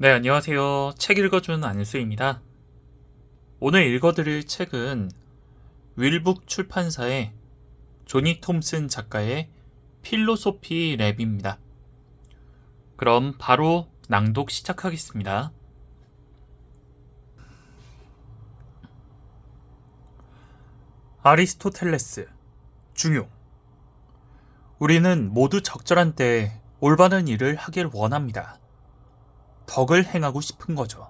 네, 안녕하세요. 책 읽어주는 안수입니다. 오늘 읽어드릴 책은 윌북 출판사의 조니 톰슨 작가의 필로소피 랩입니다. 그럼 바로 낭독 시작하겠습니다. 아리스토텔레스, 중용. 우리는 모두 적절한 때에 올바른 일을 하길 원합니다. 덕을 행하고 싶은 거죠.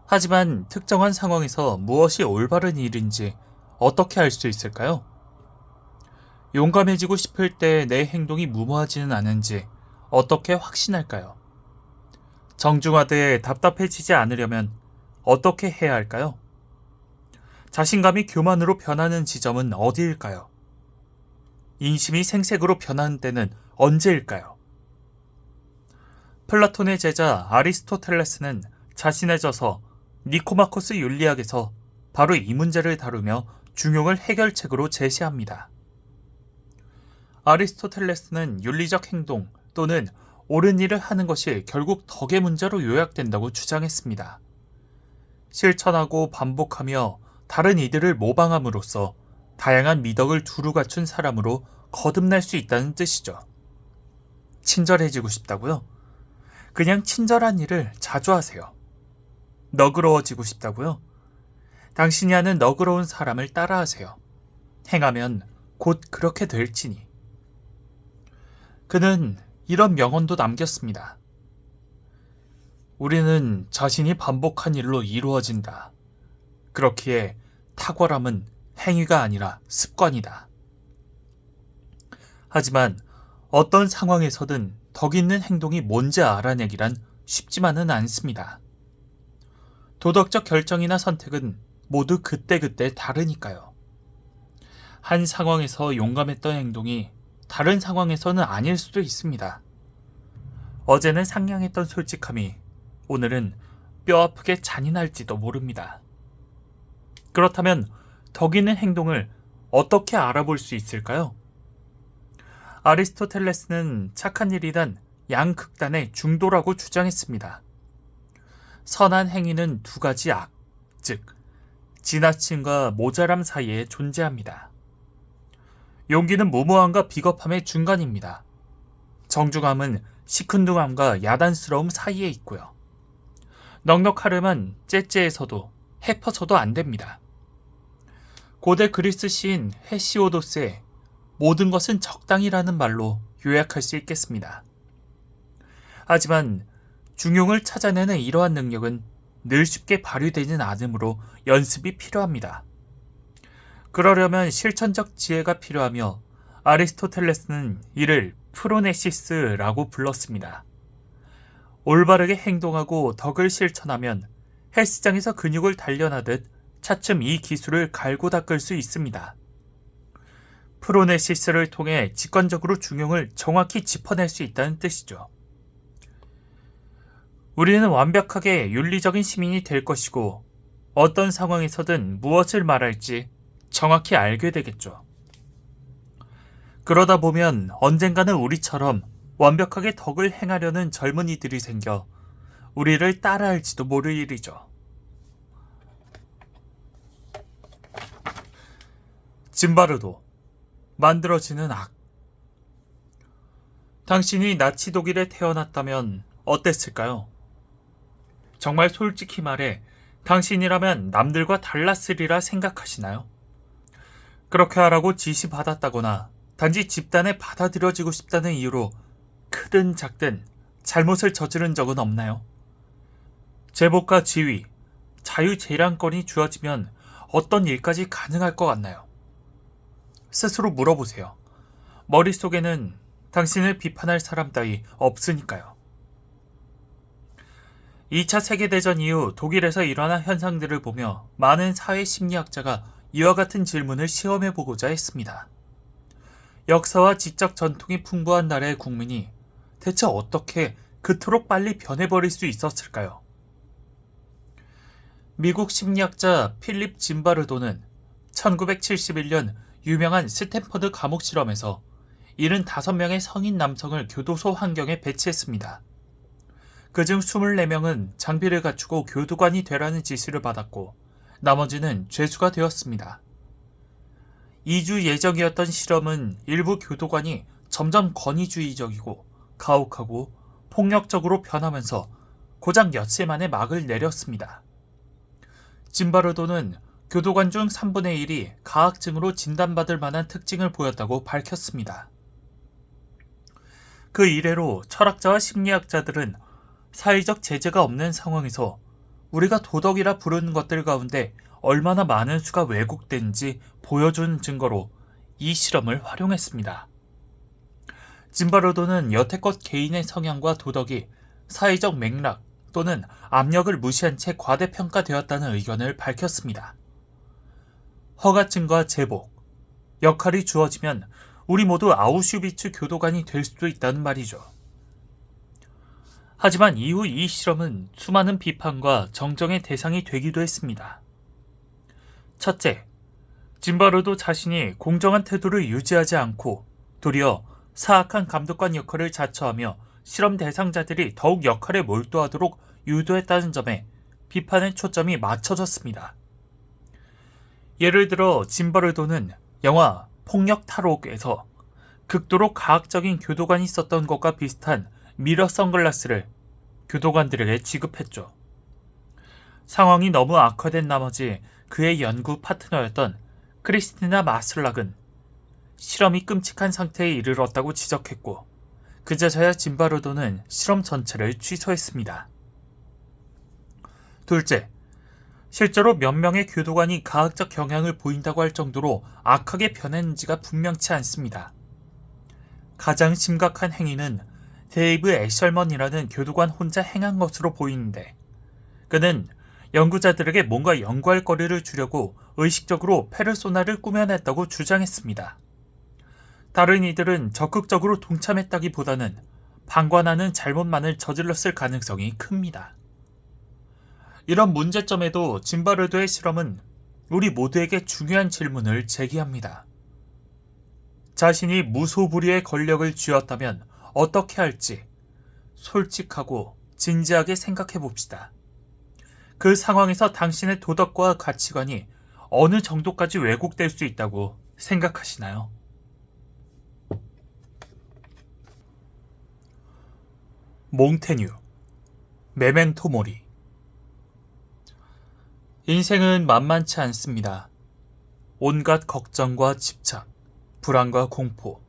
하지만 특정한 상황에서 무엇이 올바른 일인지 어떻게 알 수 있을까요? 용감해지고 싶을 때 내 행동이 무모하지는 않은지 어떻게 확신할까요? 정중하되 답답해지지 않으려면 어떻게 해야 할까요? 자신감이 교만으로 변하는 지점은 어디일까요? 인심이 생색으로 변하는 때는 언제일까요? 플라톤의 제자 아리스토텔레스는 자신의 저서 니코마코스 윤리학에서 바로 이 문제를 다루며 중용을 해결책으로 제시합니다. 아리스토텔레스는 윤리적 행동 또는 옳은 일을 하는 것이 결국 덕의 문제로 요약된다고 주장했습니다. 실천하고 반복하며 다른 이들을 모방함으로써 다양한 미덕을 두루 갖춘 사람으로 거듭날 수 있다는 뜻이죠. 친절해지고 싶다고요? 그냥 친절한 일을 자주 하세요. 너그러워지고 싶다고요? 당신이 아는 너그러운 사람을 따라하세요. 행하면 곧 그렇게 될지니. 그는 이런 명언도 남겼습니다. 우리는 자신이 반복한 일로 이루어진다. 그렇기에 탁월함은 행위가 아니라 습관이다. 하지만 어떤 상황에서든 덕 있는 행동이 뭔지 알아내기란 쉽지만은 않습니다. 도덕적 결정이나 선택은 모두 그때그때 다르니까요. 한 상황에서 용감했던 행동이 다른 상황에서는 아닐 수도 있습니다. 어제는 상냥했던 솔직함이 오늘은 뼈아프게 잔인할지도 모릅니다. 그렇다면 덕 있는 행동을 어떻게 알아볼 수 있을까요? 아리스토텔레스는 착한 일이란 양극단의 중도라고 주장했습니다. 선한 행위는 두 가지 악, 즉 지나침과 모자람 사이에 존재합니다. 용기는 무모함과 비겁함의 중간입니다. 정중함은 시큰둥함과 야단스러움 사이에 있고요. 넉넉하려면 째째해서도 해퍼서도 안 됩니다. 고대 그리스 시인 헤시오도스의 모든 것은 적당이라는 말로 요약할 수 있겠습니다. 하지만 중용을 찾아내는 이러한 능력은 늘 쉽게 발휘되지는 않으므로 연습이 필요합니다. 그러려면 실천적 지혜가 필요하며 아리스토텔레스는 이를 프로네시스라고 불렀습니다. 올바르게 행동하고 덕을 실천하면 헬스장에서 근육을 단련하듯 차츰 이 기술을 갈고 닦을 수 있습니다. 프로네시스를 통해 직관적으로 중용을 정확히 짚어낼 수 있다는 뜻이죠. 우리는 완벽하게 윤리적인 시민이 될 것이고 어떤 상황에서든 무엇을 말할지 정확히 알게 되겠죠. 그러다 보면 언젠가는 우리처럼 완벽하게 덕을 행하려는 젊은이들이 생겨 우리를 따라할지도 모를 일이죠. 짐바르도 만들어지는 악. 당신이 나치 독일에 태어났다면 어땠을까요? 정말 솔직히 말해 당신이라면 남들과 달랐으리라 생각하시나요? 그렇게 하라고 지시받았다거나 단지 집단에 받아들여지고 싶다는 이유로 크든 작든 잘못을 저지른 적은 없나요? 제복과 지위, 자유재량권이 주어지면 어떤 일까지 가능할 것 같나요? 스스로 물어보세요. 머릿속에는 당신을 비판할 사람 따위 없으니까요. 2차 세계대전 이후 독일에서 일어난 현상들을 보며 많은 사회심리학자가 이와 같은 질문을 시험해보고자 했습니다. 역사와 지적 전통이 풍부한 나라의 국민이 대체 어떻게 그토록 빨리 변해버릴 수 있었을까요? 미국 심리학자 필립 짐바르도는 1971년 유명한 스탠퍼드 감옥 실험에서 75명의 성인 남성을 교도소 환경에 배치했습니다. 그중 24명은 장비를 갖추고 교도관이 되라는 지시를 받았고 나머지는 죄수가 되었습니다. 2주 예정이었던 실험은 일부 교도관이 점점 권위주의적이고 가혹하고 폭력적으로 변하면서 고작 엿새 만에 막을 내렸습니다. 짐바르도는 교도관 중 3분의 1이 가학증으로 진단받을 만한 특징을 보였다고 밝혔습니다. 그 이래로 철학자와 심리학자들은 사회적 제재가 없는 상황에서 우리가 도덕이라 부르는 것들 가운데 얼마나 많은 수가 왜곡된지 보여준 증거로 이 실험을 활용했습니다. 짐바르도는 여태껏 개인의 성향과 도덕이 사회적 맥락 또는 압력을 무시한 채 과대평가되었다는 의견을 밝혔습니다. 허가증과 제복, 역할이 주어지면 우리 모두 아우슈비츠 교도관이 될 수도 있다는 말이죠. 하지만 이후 이 실험은 수많은 비판과 정정의 대상이 되기도 했습니다. 첫째, 짐바르도 자신이 공정한 태도를 유지하지 않고 도리어 사악한 감독관 역할을 자처하며 실험 대상자들이 더욱 역할에 몰두하도록 유도했다는 점에 비판의 초점이 맞춰졌습니다. 예를 들어 짐바르도는 영화 폭력 탈옥에서 극도로 가학적인 교도관이 썼던 것과 비슷한 미러 선글라스를 교도관들에게 지급했죠. 상황이 너무 악화된 나머지 그의 연구 파트너였던 크리스티나 마슬락은 실험이 끔찍한 상태에 이르렀다고 지적했고 그제서야 짐바르도는 실험 전체를 취소했습니다. 둘째, 실제로 몇 명의 교도관이 가학적 경향을 보인다고 할 정도로 악하게 변했는지가 분명치 않습니다. 가장 심각한 행위는 데이브 애셜먼이라는 교도관 혼자 행한 것으로 보이는데 그는 연구자들에게 뭔가 연구할 거리를 주려고 의식적으로 페르소나를 꾸며냈다고 주장했습니다. 다른 이들은 적극적으로 동참했다기보다는 방관하는 잘못만을 저질렀을 가능성이 큽니다. 이런 문제점에도 짐바르도의 실험은 우리 모두에게 중요한 질문을 제기합니다. 자신이 무소불위의 권력을 쥐었다면 어떻게 할지 솔직하고 진지하게 생각해 봅시다. 그 상황에서 당신의 도덕과 가치관이 어느 정도까지 왜곡될 수 있다고 생각하시나요? 몽테뉴, 메멘토 모리. 인생은 만만치 않습니다. 온갖 걱정과 집착, 불안과 공포,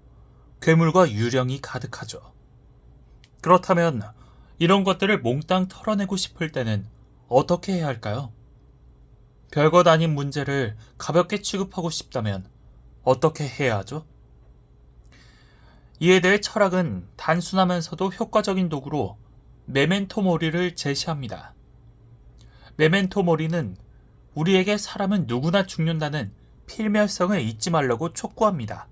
괴물과 유령이 가득하죠. 그렇다면 이런 것들을 몽땅 털어내고 싶을 때는 어떻게 해야 할까요? 별것 아닌 문제를 가볍게 취급하고 싶다면 어떻게 해야 하죠? 이에 대해 철학은 단순하면서도 효과적인 도구로 메멘토 모리를 제시합니다. 메멘토 모리는 우리에게 사람은 누구나 죽는다는 필멸성을 잊지 말라고 촉구합니다.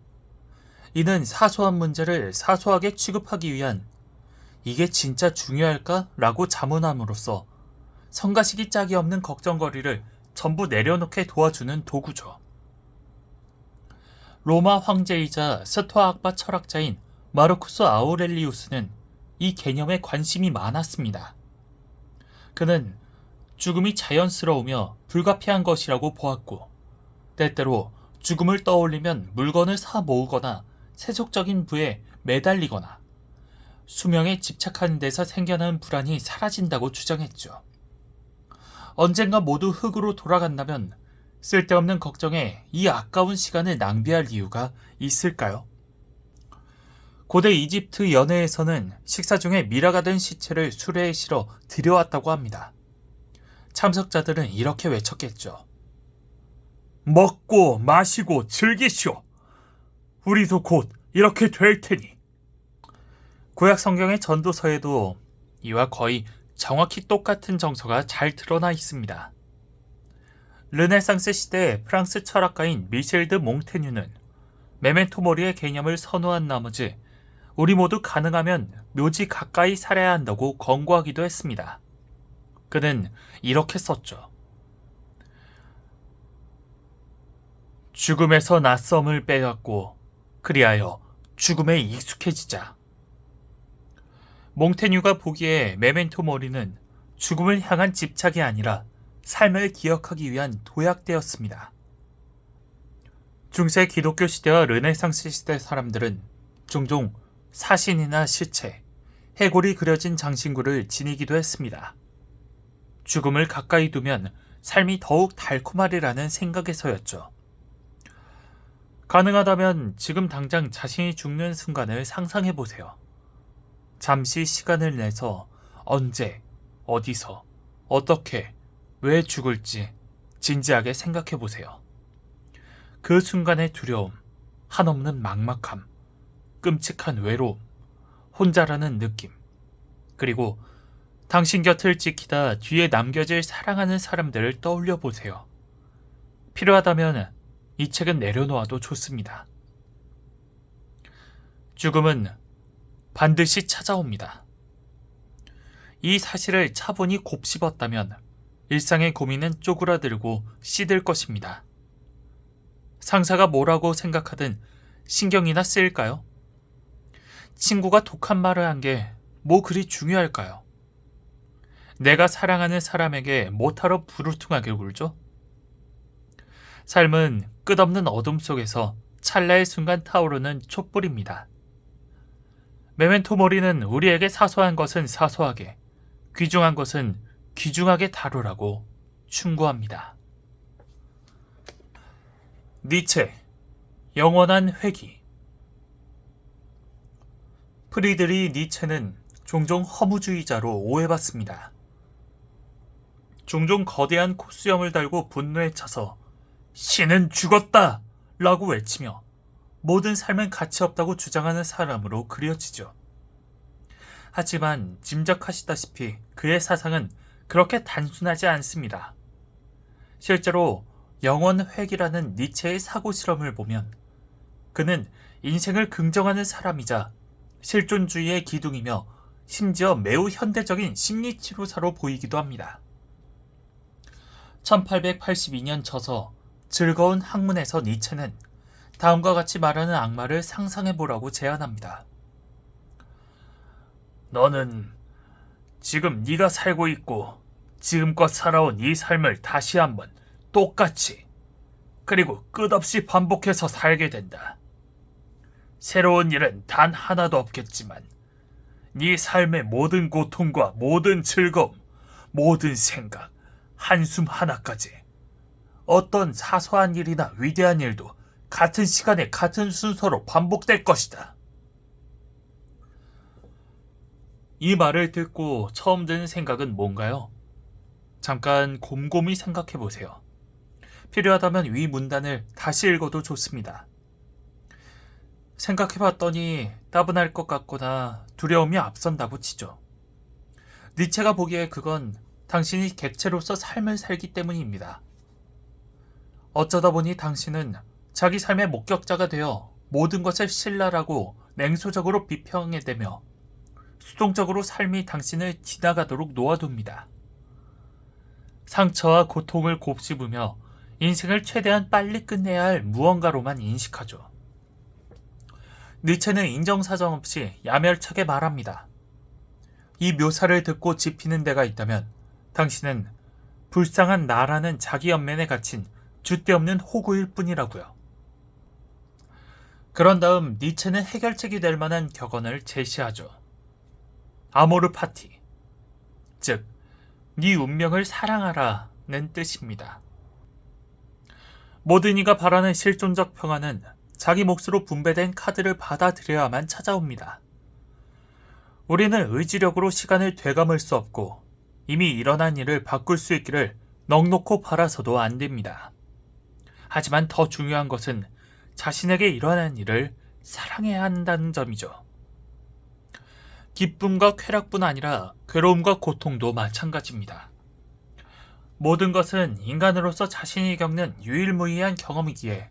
이는 사소한 문제를 사소하게 취급하기 위한 이게 진짜 중요할까? 라고 자문함으로써 성가시기 짝이 없는 걱정거리를 전부 내려놓게 도와주는 도구죠. 로마 황제이자 스토아학파 철학자인 마르쿠스 아우렐리우스는 이 개념에 관심이 많았습니다. 그는 죽음이 자연스러우며 불가피한 것이라고 보았고 때때로 죽음을 떠올리면 물건을 사 모으거나 세속적인 부에 매달리거나 수명에 집착하는 데서 생겨나는 불안이 사라진다고 주장했죠. 언젠가 모두 흙으로 돌아간다면 쓸데없는 걱정에 이 아까운 시간을 낭비할 이유가 있을까요? 고대 이집트 연회에서는 식사 중에 미라가 된 시체를 수레에 실어 들여왔다고 합니다. 참석자들은 이렇게 외쳤겠죠. 먹고 마시고 즐기시오. 우리도 곧 이렇게 될 테니. 구약 성경의 전도서에도 이와 거의 정확히 똑같은 정서가 잘 드러나 있습니다. 르네상스 시대 프랑스 철학가인 미셸 드 몽테뉴는 메멘토 모리의 개념을 선호한 나머지 우리 모두 가능하면 묘지 가까이 살아야 한다고 권고하기도 했습니다. 그는 이렇게 썼죠. 죽음에서 낯섦을 빼앗고 그리하여 죽음에 익숙해지자. 몽테뉴가 보기에 메멘토 모리는 죽음을 향한 집착이 아니라 삶을 기억하기 위한 도약되었습니다. 중세 기독교 시대와 르네상스 시대 사람들은 종종 사신이나 시체, 해골이 그려진 장신구를 지니기도 했습니다. 죽음을 가까이 두면 삶이 더욱 달콤하리라는 생각에서였죠. 가능하다면 지금 당장 자신이 죽는 순간을 상상해 보세요. 잠시 시간을 내서 언제, 어디서, 어떻게, 왜 죽을지 진지하게 생각해 보세요. 그 순간의 두려움, 한없는 막막함, 끔찍한 외로움, 혼자라는 느낌, 그리고 당신 곁을 지키다 뒤에 남겨질 사랑하는 사람들을 떠올려 보세요. 필요하다면 이 책은 내려놓아도 좋습니다. 죽음은 반드시 찾아옵니다. 이 사실을 차분히 곱씹었다면 일상의 고민은 쪼그라들고 시들 것입니다. 상사가 뭐라고 생각하든 신경이나 쓰일까요? 친구가 독한 말을 한 게 뭐 그리 중요할까요? 내가 사랑하는 사람에게 뭐하러 부르퉁하게 굴죠? 삶은 끝없는 어둠 속에서 찰나의 순간 타오르는 촛불입니다. 메멘토 모리는 우리에게 사소한 것은 사소하게, 귀중한 것은 귀중하게 다루라고 충고합니다. 니체, 영원한 회귀. 프리드리 니체는 종종 허무주의자로 오해받습니다. 종종 거대한 콧수염을 달고 분노에 차서 신은 죽었다! 라고 외치며 모든 삶은 가치 없다고 주장하는 사람으로 그려지죠. 하지만 짐작하시다시피 그의 사상은 그렇게 단순하지 않습니다. 실제로 영원회귀라는 니체의 사고 실험을 보면 그는 인생을 긍정하는 사람이자 실존주의의 기둥이며 심지어 매우 현대적인 심리치료사로 보이기도 합니다. 1882년 저서 즐거운 학문에서 니체는 다음과 같이 말하는 악마를 상상해보라고 제안합니다. 너는 지금 네가 살고 있고 지금껏 살아온 이 삶을 다시 한번 똑같이 그리고 끝없이 반복해서 살게 된다. 새로운 일은 단 하나도 없겠지만 네 삶의 모든 고통과 모든 즐거움, 모든 생각, 한숨 하나까지 어떤 사소한 일이나 위대한 일도 같은 시간에 같은 순서로 반복될 것이다. 이 말을 듣고 처음 드는 생각은 뭔가요? 잠깐 곰곰이 생각해 보세요. 필요하다면 위 문단을 다시 읽어도 좋습니다. 생각해 봤더니 따분할 것 같거나 두려움이 앞선다고 치죠. 니체가 보기에 그건 당신이 객체로서 삶을 살기 때문입니다. 어쩌다 보니 당신은 자기 삶의 목격자가 되어 모든 것을 신랄하고 냉소적으로 비평해대며 수동적으로 삶이 당신을 지나가도록 놓아둡니다. 상처와 고통을 곱씹으며 인생을 최대한 빨리 끝내야 할 무언가로만 인식하죠. 니체는 인정사정 없이 야멸차게 말합니다. 이 묘사를 듣고 짚히는 데가 있다면 당신은 불쌍한 나라는 자기 연면에 갇힌 줏대없는 호구일 뿐이라고요. 그런 다음 니체는 해결책이 될 만한 격언을 제시하죠. 아모르 파티, 즉 네 운명을 사랑하라는 뜻입니다. 모든 이가 바라는 실존적 평화는 자기 몫으로 분배된 카드를 받아들여야만 찾아옵니다. 우리는 의지력으로 시간을 되감을 수 없고 이미 일어난 일을 바꿀 수 있기를 넋놓고 바라서도 안 됩니다. 하지만 더 중요한 것은 자신에게 일어난 일을 사랑해야 한다는 점이죠. 기쁨과 쾌락뿐 아니라 괴로움과 고통도 마찬가지입니다. 모든 것은 인간으로서 자신이 겪는 유일무이한 경험이기에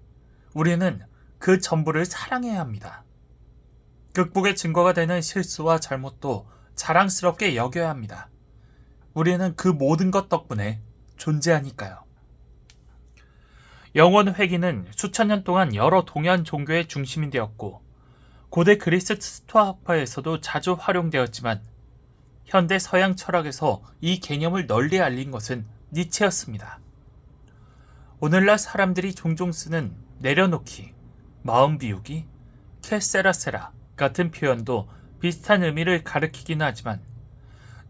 우리는 그 전부를 사랑해야 합니다. 극복의 증거가 되는 실수와 잘못도 자랑스럽게 여겨야 합니다. 우리는 그 모든 것 덕분에 존재하니까요. 영원 회귀는 수천 년 동안 여러 동양 종교의 중심이 되었고 고대 그리스 스토아 학파에서도 자주 활용되었지만 현대 서양 철학에서 이 개념을 널리 알린 것은 니체였습니다. 오늘날 사람들이 종종 쓰는 내려놓기, 마음 비우기, 캐세라세라 같은 표현도 비슷한 의미를 가리키긴 하지만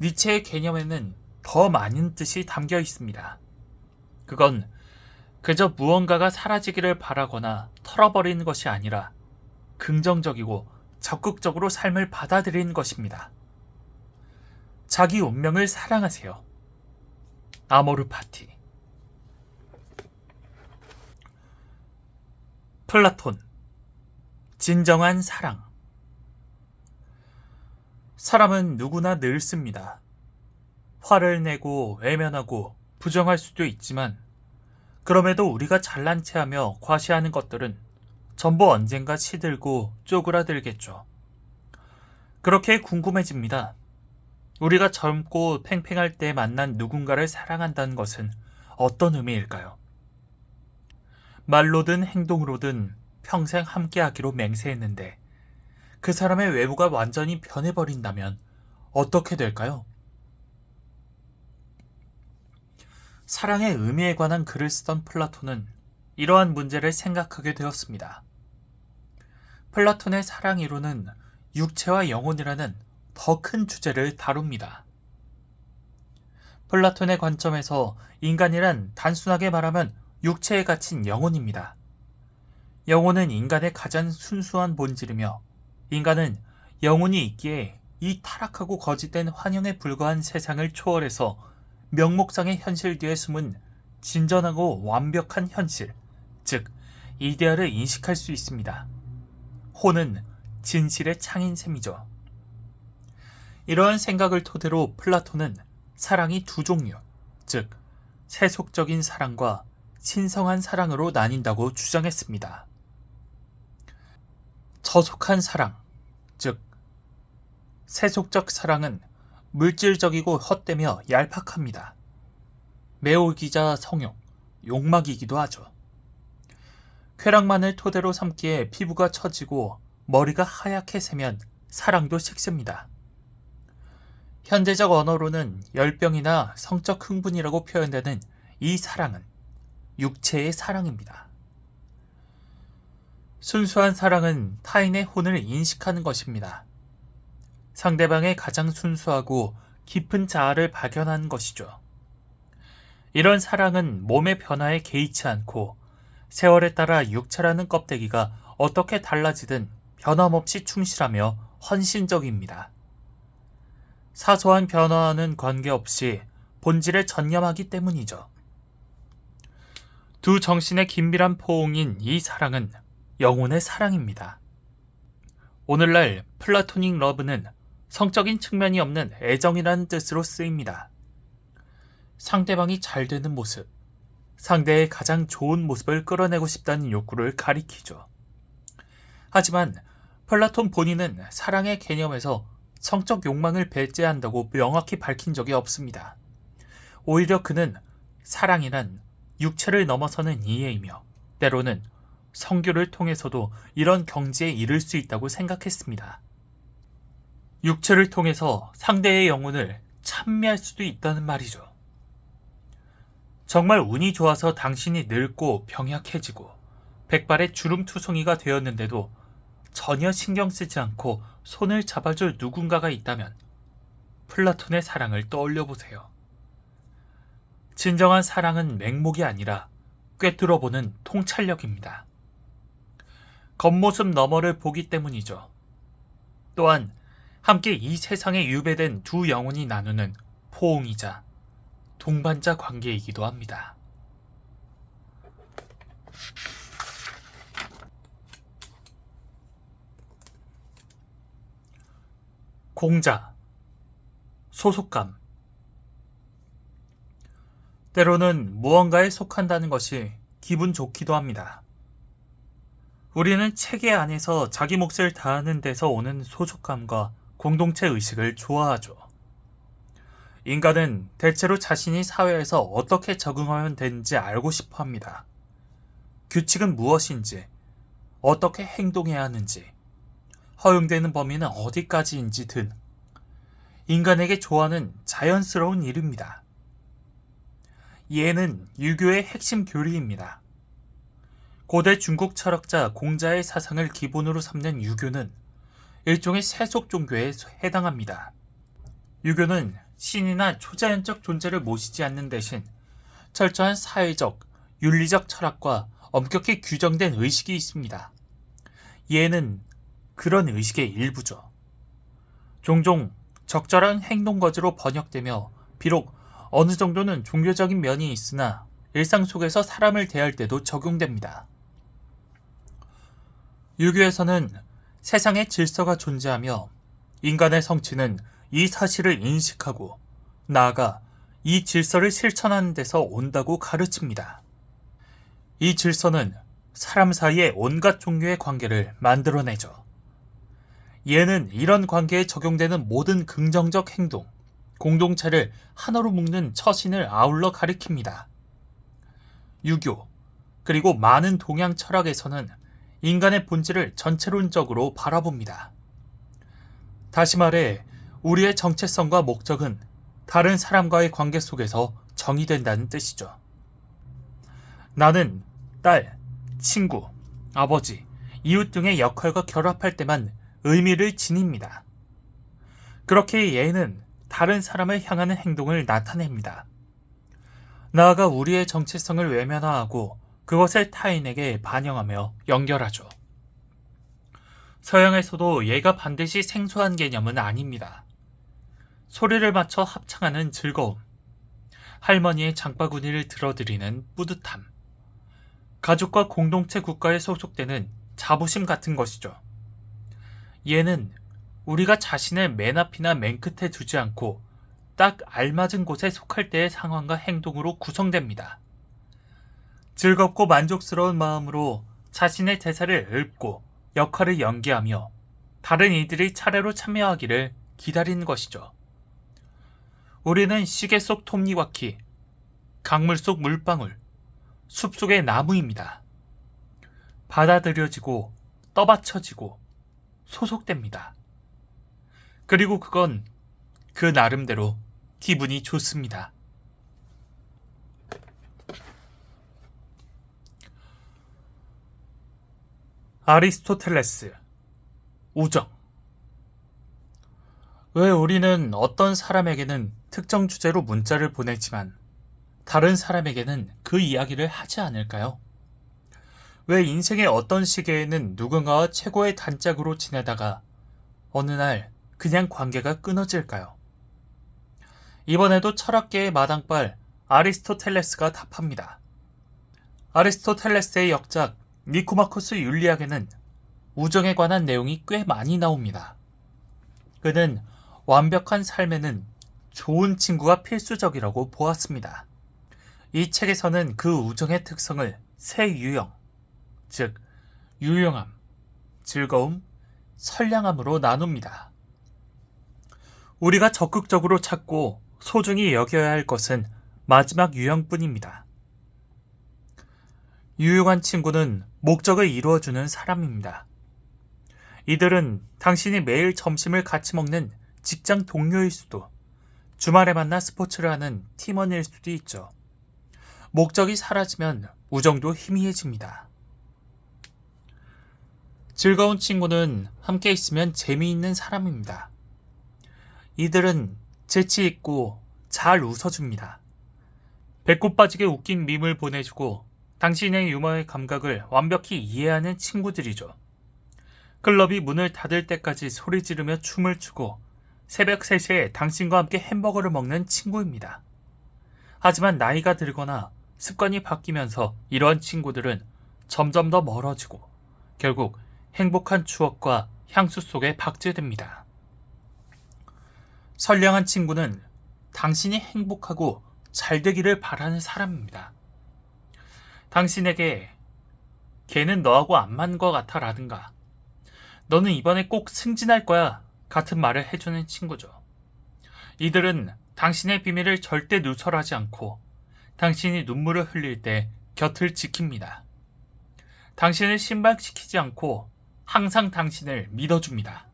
니체의 개념에는 더 많은 뜻이 담겨 있습니다. 그건 그저 무언가가 사라지기를 바라거나 털어버리는 것이 아니라 긍정적이고 적극적으로 삶을 받아들이는 것입니다. 자기 운명을 사랑하세요. 아모르 파티. 플라톤. 진정한 사랑. 사람은 누구나 늙습니다. 화를 내고 외면하고 부정할 수도 있지만 그럼에도 우리가 잘난 체하며 과시하는 것들은 전부 언젠가 시들고 쪼그라들겠죠. 그렇게 궁금해집니다. 우리가 젊고 팽팽할 때 만난 누군가를 사랑한다는 것은 어떤 의미일까요? 말로든 행동으로든 평생 함께하기로 맹세했는데 그 사람의 외모가 완전히 변해버린다면 어떻게 될까요? 사랑의 의미에 관한 글을 쓰던 플라톤은 이러한 문제를 생각하게 되었습니다. 플라톤의 사랑 이론은 육체와 영혼이라는 더 큰 주제를 다룹니다. 플라톤의 관점에서 인간이란 단순하게 말하면 육체에 갇힌 영혼입니다. 영혼은 인간의 가장 순수한 본질이며 인간은 영혼이 있기에 이 타락하고 거짓된 환영에 불과한 세상을 초월해서 명목상의 현실 뒤에 숨은 진전하고 완벽한 현실, 즉 이데아를 인식할 수 있습니다. 호는 진실의 창인 셈이죠. 이러한 생각을 토대로 플라톤은 사랑이 두 종류, 즉 세속적인 사랑과 신성한 사랑으로 나뉜다고 주장했습니다. 저속한 사랑, 즉 세속적 사랑은 물질적이고 헛되며 얄팍합니다. 매혹이자 성욕, 욕망이기도 하죠. 쾌락만을 토대로 삼기에 피부가 처지고 머리가 하얗게 새면 사랑도 식습니다. 현대적 언어로는 열병이나 성적 흥분이라고 표현되는 이 사랑은 육체의 사랑입니다. 순수한 사랑은 타인의 혼을 인식하는 것입니다. 상대방의 가장 순수하고 깊은 자아를 발견하는 것이죠. 이런 사랑은 몸의 변화에 개의치 않고 세월에 따라 육체라는 껍데기가 어떻게 달라지든 변함없이 충실하며 헌신적입니다. 사소한 변화와는 관계없이 본질에 전념하기 때문이죠. 두 정신의 긴밀한 포옹인 이 사랑은 영혼의 사랑입니다. 오늘날 플라토닉 러브는 성적인 측면이 없는 애정이라는 뜻으로 쓰입니다. 상대방이 잘 되는 모습, 상대의 가장 좋은 모습을 끌어내고 싶다는 욕구를 가리키죠. 하지만 플라톤 본인은 사랑의 개념에서 성적 욕망을 배제한다고 명확히 밝힌 적이 없습니다. 오히려 그는 사랑이란 육체를 넘어서는 이해이며 때로는 성교를 통해서도 이런 경지에 이를 수 있다고 생각했습니다. 육체를 통해서 상대의 영혼을 찬미할 수도 있다는 말이죠. 정말 운이 좋아서 당신이 늙고 병약해지고 백발의 주름투성이가 되었는데도 전혀 신경 쓰지 않고 손을 잡아줄 누군가가 있다면 플라톤의 사랑을 떠올려 보세요. 진정한 사랑은 맹목이 아니라 꿰뚫어보는 통찰력입니다. 겉모습 너머를 보기 때문이죠. 또한 함께 이 세상에 유배된 두 영혼이 나누는 포옹이자 동반자 관계이기도 합니다. 공자, 소속감. 때로는 무언가에 속한다는 것이 기분 좋기도 합니다. 우리는 체계 안에서 자기 몫을 다하는 데서 오는 소속감과 공동체 의식을 좋아하죠. 인간은 대체로 자신이 사회에서 어떻게 적응하면 되는지 알고 싶어 합니다. 규칙은 무엇인지, 어떻게 행동해야 하는지, 허용되는 범위는 어디까지인지 등 인간에게 좋아하는 자연스러운 일입니다. 예는 유교의 핵심 교리입니다. 고대 중국 철학자 공자의 사상을 기본으로 삼는 유교는 일종의 세속 종교에 해당합니다. 유교는 신이나 초자연적 존재를 모시지 않는 대신 철저한 사회적, 윤리적 철학과 엄격히 규정된 의식이 있습니다. 예는 그런 의식의 일부죠. 종종 적절한 행동거지로 번역되며 비록 어느 정도는 종교적인 면이 있으나 일상 속에서 사람을 대할 때도 적용됩니다. 유교에서는 세상에 질서가 존재하며 인간의 성취는 이 사실을 인식하고 나아가 이 질서를 실천하는 데서 온다고 가르칩니다. 이 질서는 사람 사이의 온갖 종류의 관계를 만들어내죠. 예는 이런 관계에 적용되는 모든 긍정적 행동, 공동체를 하나로 묶는 처신을 아울러 가리킵니다. 유교, 그리고 많은 동양 철학에서는 인간의 본질을 전체론적으로 바라봅니다. 다시 말해, 우리의 정체성과 목적은 다른 사람과의 관계 속에서 정의된다는 뜻이죠. 나는 딸, 친구, 아버지, 이웃 등의 역할과 결합할 때만 의미를 지닙니다. 그렇게 예는 다른 사람을 향하는 행동을 나타냅니다. 나아가 우리의 정체성을 외면화하고 그것을 타인에게 반영하며 연결하죠. 서양에서도 예가 반드시 생소한 개념은 아닙니다. 소리를 맞춰 합창하는 즐거움, 할머니의 장바구니를 들어드리는 뿌듯함, 가족과 공동체 국가에 소속되는 자부심 같은 것이죠. 예는 우리가 자신을 맨 앞이나 맨 끝에 두지 않고 딱 알맞은 곳에 속할 때의 상황과 행동으로 구성됩니다. 즐겁고 만족스러운 마음으로 자신의 대사를 읊고 역할을 연기하며 다른 이들이 차례로 참여하기를 기다리는 것이죠. 우리는 시계 속 톱니바퀴, 강물 속 물방울, 숲속의 나무입니다. 받아들여지고 떠받쳐지고 소속됩니다. 그리고 그건 그 나름대로 기분이 좋습니다. 아리스토텔레스, 우정. 왜 우리는 어떤 사람에게는 특정 주제로 문자를 보내지만 다른 사람에게는 그 이야기를 하지 않을까요? 왜 인생의 어떤 시기에는 누군가와 최고의 단짝으로 지내다가 어느 날 그냥 관계가 끊어질까요? 이번에도 철학계의 마당발 아리스토텔레스가 답합니다. 아리스토텔레스의 역작 니코마코스 윤리학에는 우정에 관한 내용이 꽤 많이 나옵니다. 그는 완벽한 삶에는 좋은 친구가 필수적이라고 보았습니다. 이 책에서는 그 우정의 특성을 세 유형, 즉 유용함, 즐거움, 선량함으로 나눕니다. 우리가 적극적으로 찾고 소중히 여겨야 할 것은 마지막 유형뿐입니다. 유용한 친구는 목적을 이루어주는 사람입니다. 이들은 당신이 매일 점심을 같이 먹는 직장 동료일 수도, 주말에 만나 스포츠를 하는 팀원일 수도 있죠. 목적이 사라지면 우정도 희미해집니다. 즐거운 친구는 함께 있으면 재미있는 사람입니다. 이들은 재치 있고 잘 웃어줍니다. 배꼽 빠지게 웃긴 밈을 보내주고 당신의 유머의 감각을 완벽히 이해하는 친구들이죠. 클럽이 문을 닫을 때까지 소리 지르며 춤을 추고 새벽 3시에 당신과 함께 햄버거를 먹는 친구입니다. 하지만 나이가 들거나 습관이 바뀌면서 이러한 친구들은 점점 더 멀어지고 결국 행복한 추억과 향수 속에 박제됩니다. 선량한 친구는 당신이 행복하고 잘 되기를 바라는 사람입니다. 당신에게 걔는 너하고 안 맞는 것 같아 라든가 너는 이번에 꼭 승진할 거야 같은 말을 해주는 친구죠. 이들은 당신의 비밀을 절대 누설하지 않고 당신이 눈물을 흘릴 때 곁을 지킵니다. 당신을 신방시키지 않고 항상 당신을 믿어줍니다.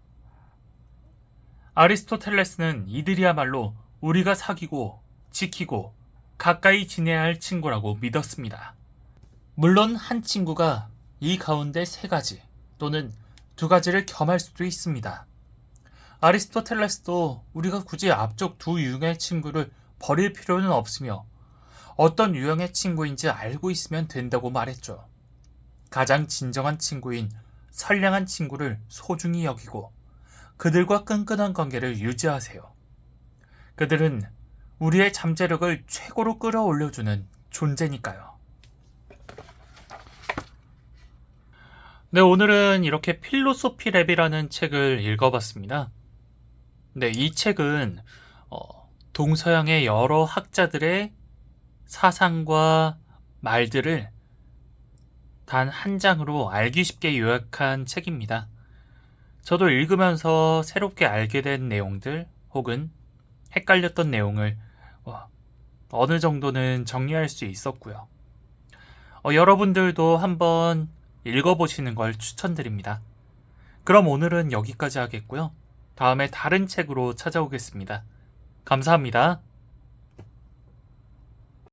아리스토텔레스는 이들이야말로 우리가 사귀고 지키고 가까이 지내야 할 친구라고 믿었습니다. 물론 한 친구가 이 가운데 세 가지 또는 두 가지를 겸할 수도 있습니다. 아리스토텔레스도 우리가 굳이 앞쪽 두 유형의 친구를 버릴 필요는 없으며 어떤 유형의 친구인지 알고 있으면 된다고 말했죠. 가장 진정한 친구인 선량한 친구를 소중히 여기고 그들과 끈끈한 관계를 유지하세요. 그들은 우리의 잠재력을 최고로 끌어올려주는 존재니까요. 네, 오늘은 이렇게 필로소피 랩이라는 책을 읽어봤습니다. 네, 이 책은 동서양의 여러 학자들의 사상과 말들을 단 한 장으로 알기 쉽게 요약한 책입니다. 저도 읽으면서 새롭게 알게 된 내용들 혹은 헷갈렸던 내용을 어느 정도는 정리할 수 있었고요. 여러분들도 한번 읽어보시는 걸 추천드립니다. 그럼 오늘은 여기까지 하겠고요. 다음에 다른 책으로 찾아오겠습니다. 감사합니다.